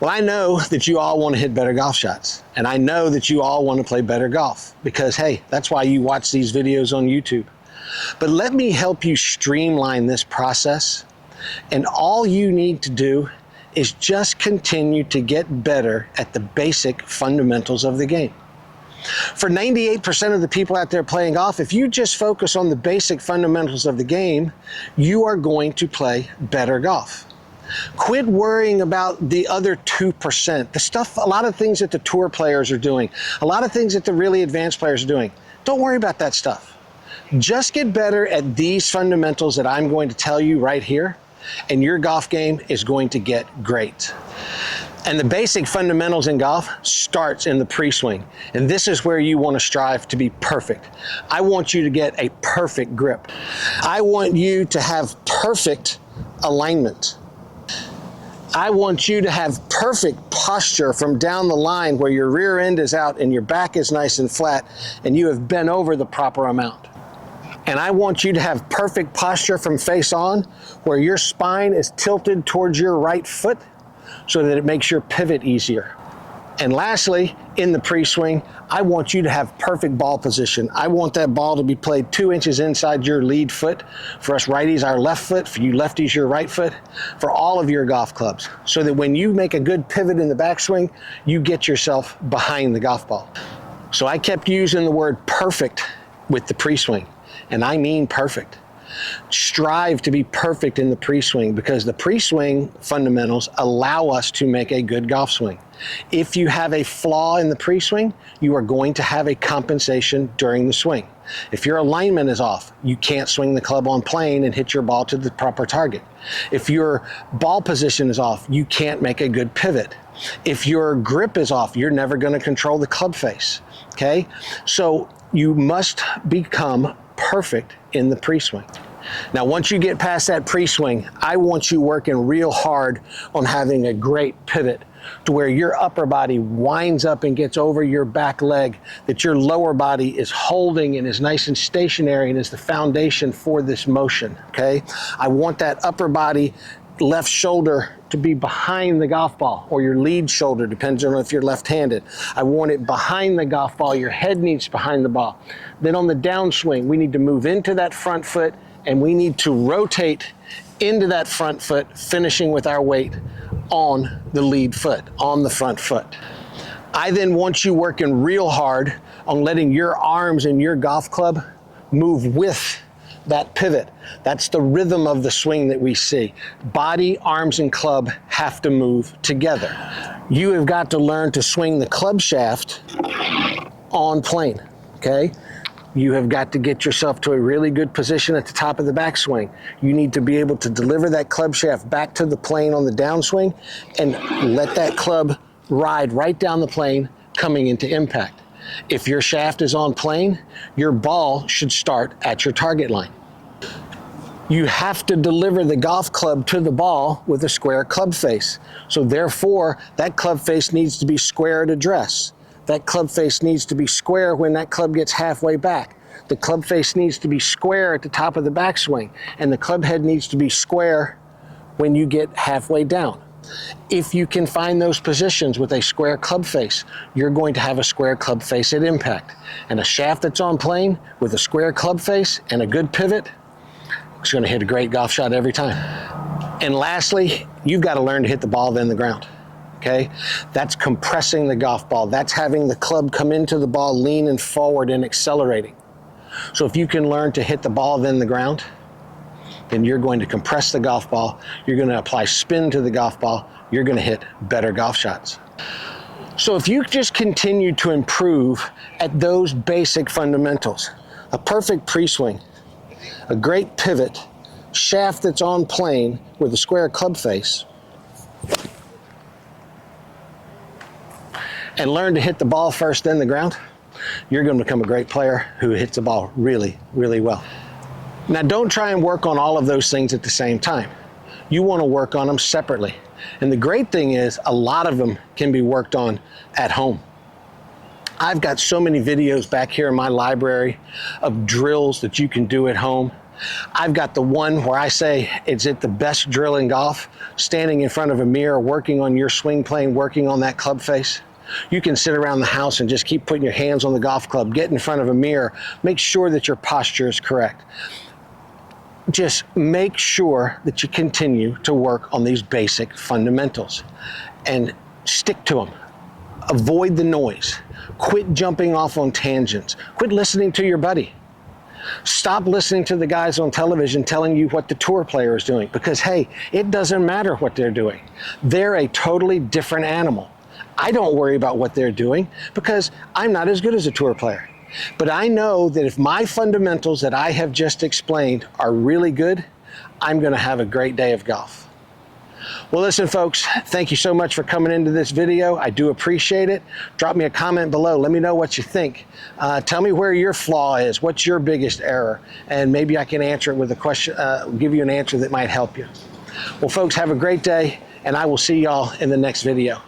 Well, I know that you all want to hit better golf shots, and I know that you all want to play better golf because, hey, that's why you watch these videos on YouTube. But let me help you streamline this process, and all you need to do is just continue to get better at the basic fundamentals of the game. For 98% of the people out there playing golf, if you just focus on the basic fundamentals of the game, you are going to play better golf. Quit worrying about the other 2%, the stuff, a lot of things that the tour players are doing, a lot of things that the really advanced players are doing. Don't worry about that stuff. Just get better at these fundamentals that I'm going to tell you right here, and your golf game is going to get great. And the basic fundamentals in golf starts in the pre-swing. And this is where you want to strive to be perfect. I want you to get a perfect grip. I want you to have perfect alignment. I want you to have perfect posture from down the line where your rear end is out and your back is nice and flat and you have bent over the proper amount. And I want you to have perfect posture from face on where your spine is tilted towards your right foot so that it makes your pivot easier. And lastly, in the pre-swing, I want you to have perfect ball position. I want that ball to be played 2 inches inside your lead foot. For us righties, our left foot. For you lefties, your right foot. For all of your golf clubs. So that when you make a good pivot in the backswing, you get yourself behind the golf ball. So I kept using the word perfect with the pre-swing. And I mean perfect. Strive to be perfect in the pre-swing because the pre-swing fundamentals allow us to make a good golf swing. If you have a flaw in the pre-swing, you are going to have a compensation during the swing. If your alignment is off, you can't swing the club on plane and hit your ball to the proper target. If your ball position is off, you can't make a good pivot. If your grip is off, you're never going to control the club face. Okay? So you must become perfect in the pre-swing. Now, once you get past that pre-swing, I want you working real hard on having a great pivot to where your upper body winds up and gets over your back leg, that your lower body is holding and is nice and stationary and is the foundation for this motion, okay? I want that upper body left shoulder to be behind the golf ball, or your lead shoulder, depends on if you're left-handed. I want it behind the golf ball. Your head needs behind the ball. Then on the downswing, we need to move into that front foot and we need to rotate into that front foot, finishing with our weight on the lead foot, on the front foot. I then want you working real hard on letting your arms and your golf club move with that pivot. That's the rhythm of the swing that we see. Body, arms, and club have to move together. You have got to learn to swing the club shaft on plane, okay? You have got to get yourself to a really good position at the top of the backswing. You need to be able to deliver that club shaft back to the plane on the downswing and let that club ride right down the plane coming into impact. If your shaft is on plane, your ball should start at your target line. You have to deliver the golf club to the ball with a square club face. So therefore, that club face needs to be square at address. That club face needs to be square when that club gets halfway back. The club face needs to be square at the top of the backswing, and the club head needs to be square when you get halfway down. If you can find those positions with a square club face, you're going to have a square club face at impact. And a shaft that's on plane with a square club face and a good pivot, it's going to hit a great golf shot every time. And lastly, you've got to learn to hit the ball then the ground. Okay? That's compressing the golf ball. That's having the club come into the ball, leaning forward and accelerating. So if you can learn to hit the ball then the ground, then you're going to compress the golf ball. You're going to apply spin to the golf ball. You're going to hit better golf shots. So if you just continue to improve at those basic fundamentals, a perfect pre-swing, a great pivot, shaft that's on plane with a square club face, and learn to hit the ball first, then the ground, you're going to become a great player who hits the ball really, really well. Now, don't try and work on all of those things at the same time. You want to work on them separately. And the great thing is, a lot of them can be worked on at home. I've got so many videos back here in my library of drills that you can do at home. I've got the one where I say it's at the best drill in golf, standing in front of a mirror, working on your swing plane, working on that club face. You can sit around the house and just keep putting your hands on the golf club, get in front of a mirror, make sure that your posture is correct. Just make sure that you continue to work on these basic fundamentals and stick to them. Avoid the noise. Quit jumping off on tangents. Quit listening to your buddy. Stop listening to the guys on television telling you what the tour player is doing, because hey, it doesn't matter what they're doing. They're a totally different animal. I don't worry about what they're doing because I'm not as good as a tour player. But I know that if my fundamentals that I have just explained are really good, I'm going to have a great day of golf. Well, listen, folks, thank you so much for coming into this video. I do appreciate it. Drop me a comment below. Let me know what you think. Tell me where your flaw is. What's your biggest error? And maybe I can answer it with a question, give you an answer that might help you. Well, folks, have a great day, and I will see y'all in the next video.